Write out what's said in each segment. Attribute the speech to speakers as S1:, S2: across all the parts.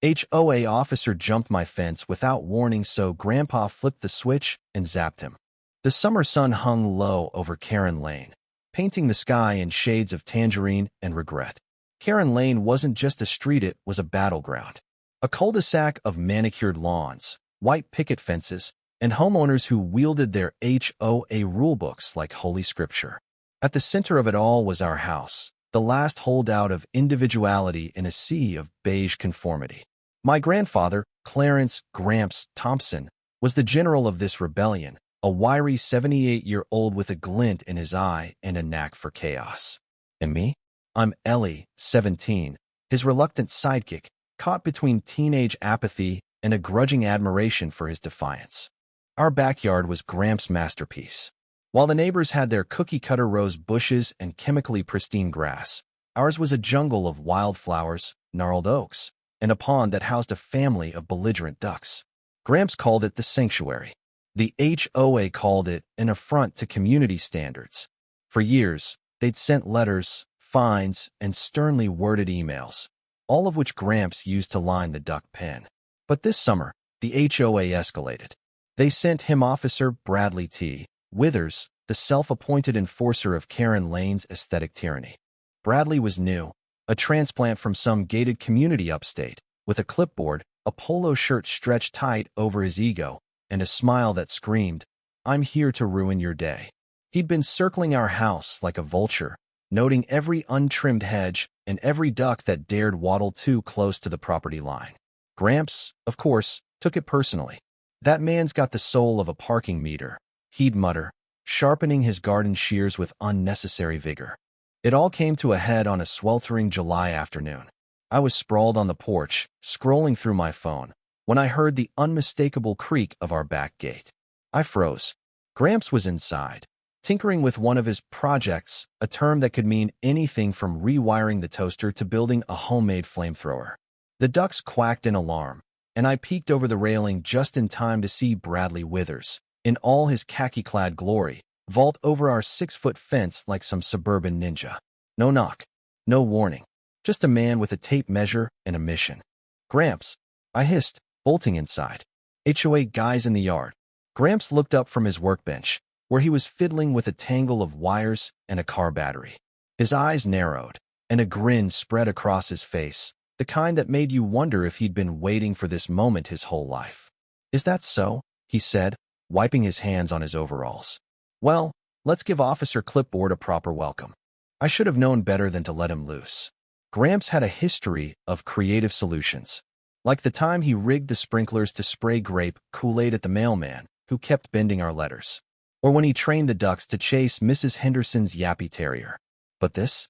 S1: HOA officer jumped my fence without warning, so Grandpa flipped the switch and zapped him. The summer sun hung low over Karen Lane, painting the sky in shades of tangerine and regret. Karen Lane wasn't just a street, it was a battleground. A cul-de-sac of manicured lawns, white picket fences, and homeowners who wielded their HOA rulebooks like holy scripture. At the center of it all was our house, the last holdout of individuality in a sea of beige conformity. My grandfather, Clarence Gramps Thompson, was the general of this rebellion, a wiry 78-year-old with a glint in his eye and a knack for chaos. And me? I'm Ellie, 17, his reluctant sidekick, caught between teenage apathy and a grudging admiration for his defiance. Our backyard was Gramps' masterpiece. While the neighbors had their cookie-cutter rose bushes and chemically pristine grass, ours was a jungle of wildflowers, gnarled oaks, and a pond that housed a family of belligerent ducks. Gramps called it the sanctuary. The HOA called it an affront to community standards. For years, they'd sent letters, fines, and sternly worded emails, all of which Gramps used to line the duck pen. But this summer, the HOA escalated. They sent him Officer Bradley T. Withers, the self-appointed enforcer of Karen Lane's aesthetic tyranny. Bradley was new, a transplant from some gated community upstate, with a clipboard, a polo shirt stretched tight over his ego, and a smile that screamed, "I'm here to ruin your day." He'd been circling our house like a vulture, noting every untrimmed hedge and every duck that dared waddle too close to the property line. Gramps, of course, took it personally. "That man's got the soul of a parking meter," he'd mutter, sharpening his garden shears with unnecessary vigor. It all came to a head on a sweltering July afternoon. I was sprawled on the porch, scrolling through my phone, when I heard the unmistakable creak of our back gate. I froze. Gramps was inside, tinkering with one of his projects, a term that could mean anything from rewiring the toaster to building a homemade flamethrower. The ducks quacked in alarm, and I peeked over the railing just in time to see Bradley Withers, in all his khaki-clad glory, vault over our 6-foot fence like some suburban ninja. No knock, no warning, just a man with a tape measure and a mission. "Gramps," I hissed, bolting inside. "HOA guys in the yard." Gramps looked up from his workbench, where he was fiddling with a tangle of wires and a car battery. His eyes narrowed, and a grin spread across his face, the kind that made you wonder if he'd been waiting for this moment his whole life. "Is that so?" he said, wiping his hands on his overalls. "Well, let's give Officer Clipboard a proper welcome." I should have known better than to let him loose. Gramps had a history of creative solutions, like the time he rigged the sprinklers to spray grape Kool-Aid at the mailman, who kept bending our letters, or when he trained the ducks to chase Mrs. Henderson's yappy terrier. But this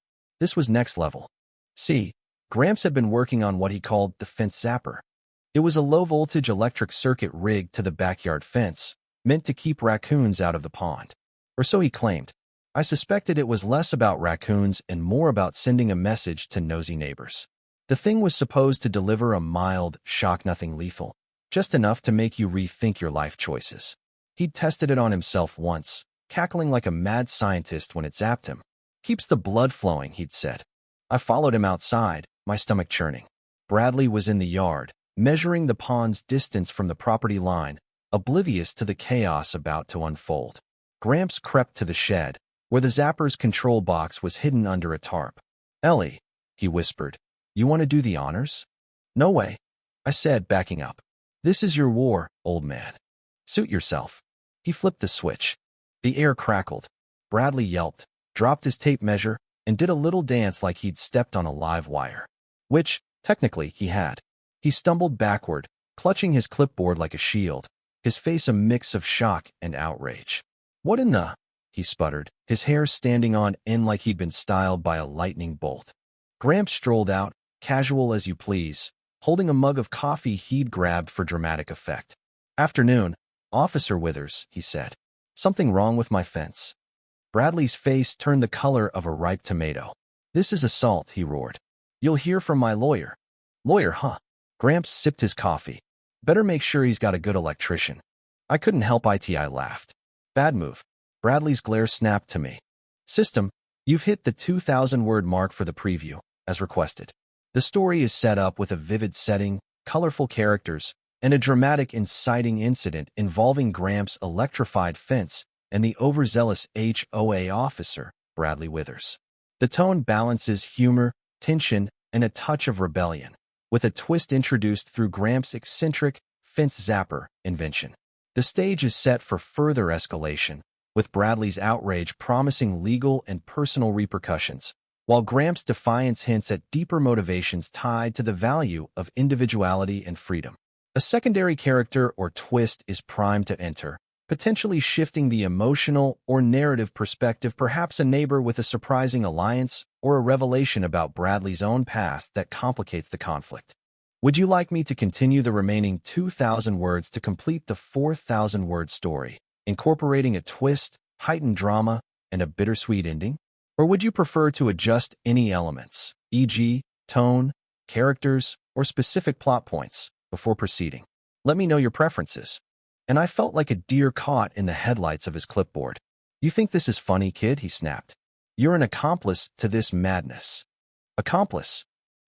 S1: was next level. See, Gramps had been working on what he called the fence zapper. It was a low-voltage electric circuit rigged to the backyard fence, meant to keep raccoons out of the pond. Or so he claimed. I suspected it was less about raccoons and more about sending a message to nosy neighbors. The thing was supposed to deliver a mild, shock-nothing lethal, just enough to make you rethink your life choices. He'd tested it on himself once, cackling like a mad scientist when it zapped him. "Keeps the blood flowing," he'd said. I followed him outside, my stomach churning. Bradley was in the yard, measuring the pond's distance from the property line, oblivious to the chaos about to unfold. Gramps crept to the shed, where the zapper's control box was hidden under a tarp. "Ellie," he whispered, "you want to do the honors?" "No way," I said, backing up. "This is your war, old man. Suit yourself." He flipped the switch. The air crackled. Bradley yelped, dropped his tape measure, and did a little dance like he'd stepped on a live wire. Which, technically, he had. He stumbled backward, clutching his clipboard like a shield, his face a mix of shock and outrage. "What in the—" he sputtered, his hair standing on end like he'd been styled by a lightning bolt. Gramps strolled out, casual as you please, holding a mug of coffee he'd grabbed for dramatic effect. "Afternoon, Officer Withers," he said. "Something wrong with my fence?" Bradley's face turned the color of a ripe tomato. "This is assault," he roared. "You'll hear from my lawyer." "Lawyer, huh?" Gramps sipped his coffee. "Better make sure he's got a good electrician." I couldn't help it, I laughed. "Bad move." Bradley's glare snapped to me. "System, you've hit the 2,000-word mark for the preview, as requested. The story is set up with a vivid setting, colorful characters, and a dramatic inciting incident involving Gramps' electrified fence and the overzealous HOA officer, Bradley Withers. The tone balances humor, tension, and a touch of rebellion, with a twist introduced through Gramps' eccentric fence zapper invention. The stage is set for further escalation, with Bradley's outrage promising legal and personal repercussions, while Gramps' defiance hints at deeper motivations tied to the value of individuality and freedom. A secondary character or twist is primed to enter, potentially shifting the emotional or narrative perspective, perhaps a neighbor with a surprising alliance or a revelation about Bradley's own past that complicates the conflict. Would you like me to continue the remaining 2,000 words to complete the 4,000-word story, incorporating a twist, heightened drama, and a bittersweet ending? Or would you prefer to adjust any elements, e.g., tone, characters, or specific plot points, before proceeding? Let me know your preferences. And I felt like a deer caught in the headlights of his clipboard. "You think this is funny, kid?" he snapped. "You're an accomplice to this madness." "Accomplice?"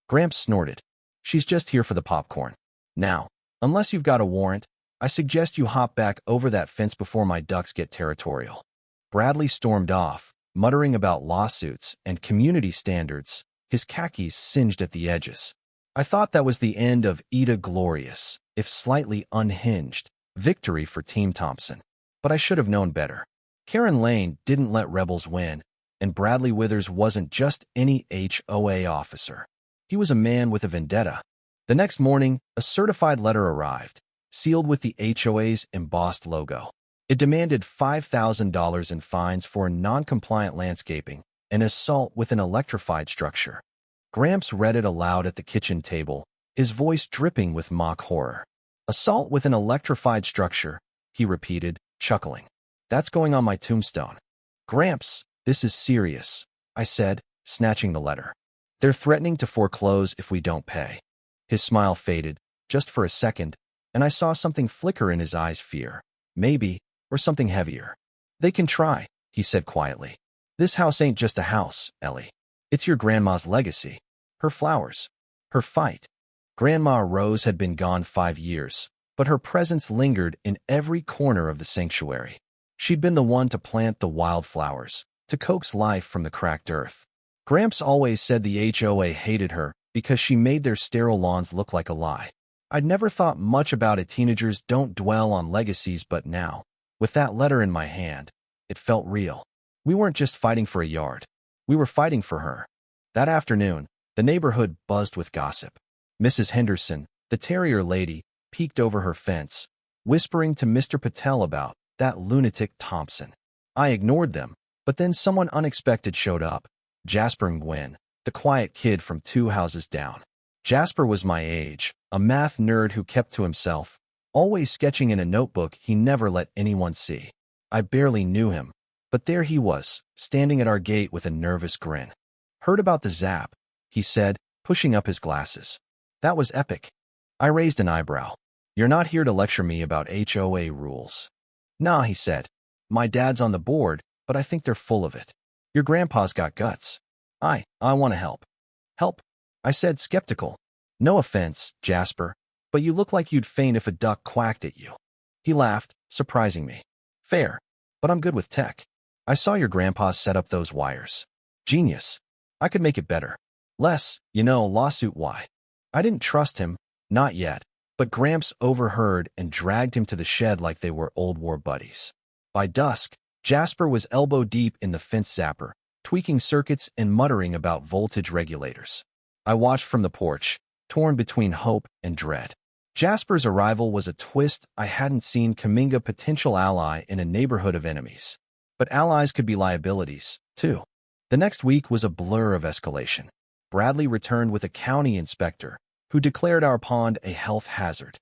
S1: Gramps snorted. "She's just here for the popcorn. Now, unless you've got a warrant, I suggest you hop back over that fence before my ducks get territorial." Bradley stormed off, muttering about lawsuits and community standards, his khakis singed at the edges. I thought that was the end of Ida Glorious, if slightly unhinged, victory for Team Thompson. But I should have known better. Karen Lane didn't let rebels win, and Bradley Withers wasn't just any HOA officer. He was a man with a vendetta. The next morning, a certified letter arrived, sealed with the HOA's embossed logo. It demanded $5,000 in fines for non-compliant landscaping and assault with an electrified structure. Gramps read it aloud at the kitchen table, his voice dripping with mock horror. "Assault with an electrified structure," he repeated, chuckling. "That's going on my tombstone." "Gramps, this is serious," I said, snatching the letter. "They're threatening to foreclose if we don't pay." His smile faded, just for a second, and I saw something flicker in his eyes, fear. Maybe, or something heavier. "They can try," he said quietly. "This house ain't just a house, Ellie. It's your grandma's legacy. Her flowers. Her fight." Grandma Rose had been gone 5 years, but her presence lingered in every corner of the sanctuary. She'd been the one to plant the wildflowers, to coax life from the cracked earth. Gramps always said the HOA hated her because she made their sterile lawns look like a lie. I'd never thought much about it. Teenagers don't dwell on legacies, but now, with that letter in my hand, it felt real. We weren't just fighting for a yard. We were fighting for her. That afternoon, the neighborhood buzzed with gossip. Mrs. Henderson, the terrier lady, peeked over her fence, whispering to Mr. Patel about that lunatic Thompson. I ignored them, but then someone unexpected showed up. Jasper Nguyen, the quiet kid from 2 houses down. Jasper was my age, a math nerd who kept to himself, always sketching in a notebook he never let anyone see. I barely knew him, but there he was, standing at our gate with a nervous grin. "Heard about the Zap," he said, pushing up his glasses. "That was epic." I raised an eyebrow. "You're not here to lecture me about HOA rules." "Nah," he said. "My dad's on the board, but I think they're full of it. Your grandpa's got guts. I want to help." "Help?" I said, skeptical. "No offense, Jasper, but you look like you'd faint if a duck quacked at you." He laughed, surprising me. "Fair, but I'm good with tech. I saw your grandpa set up those wires. Genius. I could make it better. Less, lawsuit why." I didn't trust him, not yet, but Gramps overheard and dragged him to the shed like they were old war buddies. By dusk, Jasper was elbow-deep in the fence zapper, tweaking circuits and muttering about voltage regulators. I watched from the porch, torn between hope and dread. Jasper's arrival was a twist I hadn't seen coming, a potential ally in a neighborhood of enemies. But allies could be liabilities, too. The next week was a blur of escalation. Bradley returned with a county inspector, who declared our pond a health hazard.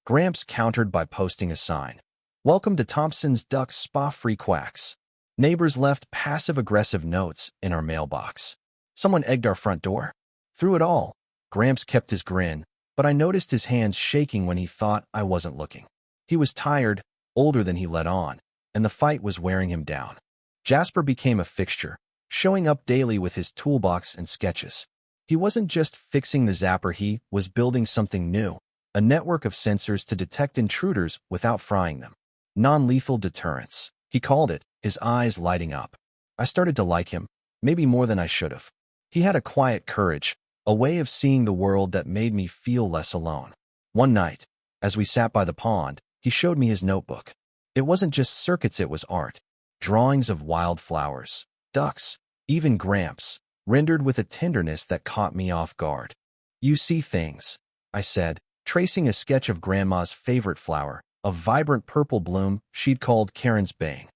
S1: Gramps countered by posting a sign. "Welcome to Thompson's Duck Spa, free quacks." Neighbors left passive-aggressive notes in our mailbox. Someone egged our front door. Through it all, Gramps kept his grin, but I noticed his hands shaking when he thought I wasn't looking. He was tired, older than he let on, and the fight was wearing him down. Jasper became a fixture, showing up daily with his toolbox and sketches. He wasn't just fixing the zapper, he was building something new, a network of sensors to detect intruders without frying them. Non-lethal deterrence, he called it, his eyes lighting up. I started to like him, maybe more than I should have. He had a quiet courage, a way of seeing the world that made me feel less alone. One night, as we sat by the pond, he showed me his notebook. It wasn't just circuits, it was art. Drawings of wildflowers, ducks, even Gramps, rendered with a tenderness that caught me off guard. "You see things," I said, tracing a sketch of Grandma's favorite flower, a vibrant purple bloom she'd called Karen's bane.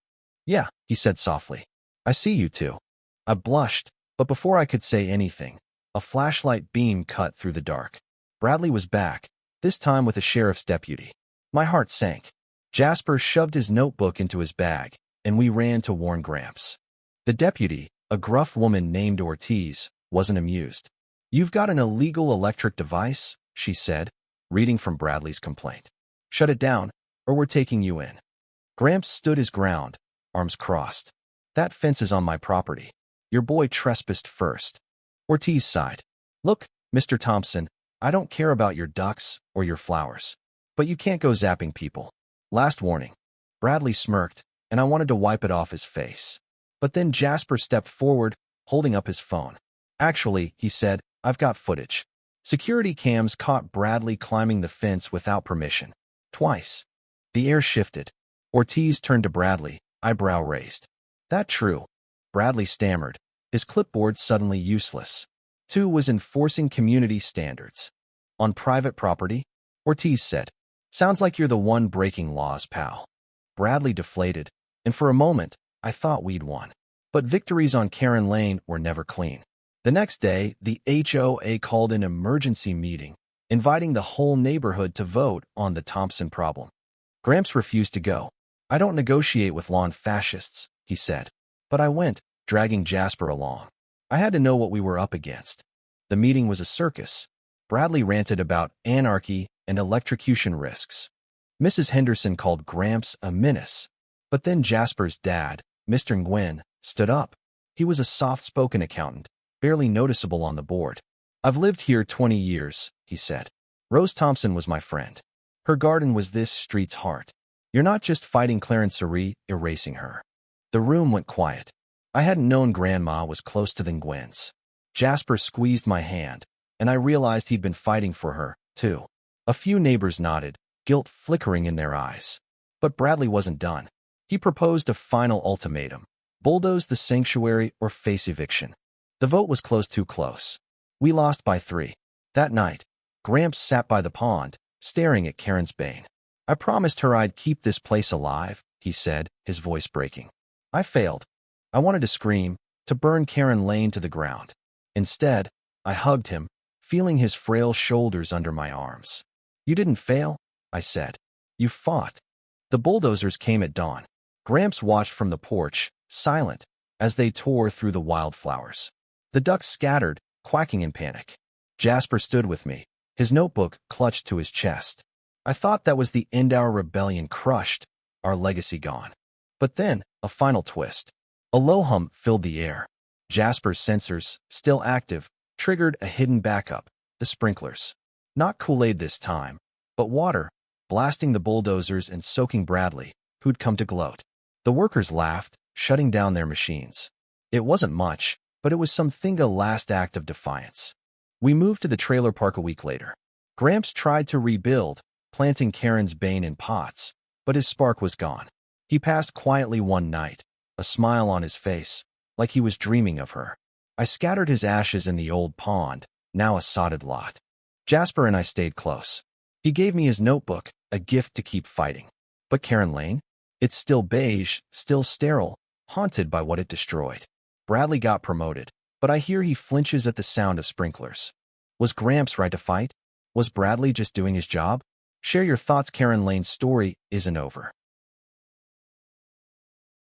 S1: "Yeah," he said softly. "I see you too." I blushed, but before I could say anything, a flashlight beam cut through the dark. Bradley was back, this time with a sheriff's deputy. My heart sank. Jasper shoved his notebook into his bag, and we ran to warn Gramps. The deputy, a gruff woman named Ortiz, wasn't amused. "You've got an illegal electric device," she said, reading from Bradley's complaint. "Shut it down, or we're taking you in." Gramps stood his ground, arms crossed. "That fence is on my property. Your boy trespassed first." Ortiz sighed. "Look, Mr. Thompson, I don't care about your ducks or your flowers, but you can't go zapping people. Last warning." Bradley smirked, and I wanted to wipe it off his face. But then Jasper stepped forward, holding up his phone. "Actually," he said, "I've got footage." Security cams caught Bradley climbing the fence without permission. Twice. The air shifted. Ortiz turned to Bradley, eyebrow raised. "That true?" Bradley stammered, his clipboard suddenly useless. Two was enforcing community standards. "On private property?" Ortiz said. "Sounds like you're the one breaking laws, pal." Bradley deflated, and for a moment, I thought we'd won. But victories on Karen Lane were never clean. The next day, the HOA called an emergency meeting, inviting the whole neighborhood to vote on the Thompson problem. Gramps refused to go. "I don't negotiate with lawn fascists," he said. But I went, dragging Jasper along. I had to know what we were up against. The meeting was a circus. Bradley ranted about anarchy and electrocution risks. Mrs. Henderson called Gramps a menace. But then Jasper's dad, Mr. Nguyen, stood up. He was a soft-spoken accountant, barely noticeable on the board. "I've lived here 20 years, he said. "Rose Thompson was my friend. Her garden was this street's heart. You're not just fighting Clarence Suri, erasing her." The room went quiet. I hadn't known Grandma was close to the Nguyen's. Jasper squeezed my hand, and I realized he'd been fighting for her, too. A few neighbors nodded, guilt flickering in their eyes. But Bradley wasn't done. He proposed a final ultimatum: bulldoze the sanctuary or face eviction. The vote was too close. We lost by 3. That night, Gramps sat by the pond, staring at Karen's bane. "I promised her I'd keep this place alive," he said, his voice breaking. "I failed. I wanted to scream, to burn Karen Lane to the ground. Instead, I hugged him, feeling his frail shoulders under my arms." "You didn't fail," I said. "You fought." The bulldozers came at dawn. Gramps watched from the porch, silent, as they tore through the wildflowers. The ducks scattered, quacking in panic. Jasper stood with me, his notebook clutched to his chest. I thought that was the end, our rebellion crushed, our legacy gone. But then, a final twist. A low hum filled the air. Jasper's sensors, still active, triggered a hidden backup, the sprinklers. Not Kool-Aid this time, but water, blasting the bulldozers and soaking Bradley, who'd come to gloat. The workers laughed, shutting down their machines. It wasn't much, but it was something, a last act of defiance. We moved to the trailer park a week later. Gramps tried to rebuild, planting Karen's bane in pots, but his spark was gone. He passed quietly one night, a smile on his face, like he was dreaming of her. I scattered his ashes in the old pond, now a sodded lot. Jasper and I stayed close. He gave me his notebook, a gift to keep fighting. But Karen Lane? It's still beige, still sterile, haunted by what it destroyed. Bradley got promoted, but I hear he flinches at the sound of sprinklers. Was Gramps right to fight? Was Bradley just doing his job? Share your thoughts. Karen Lane's story isn't over.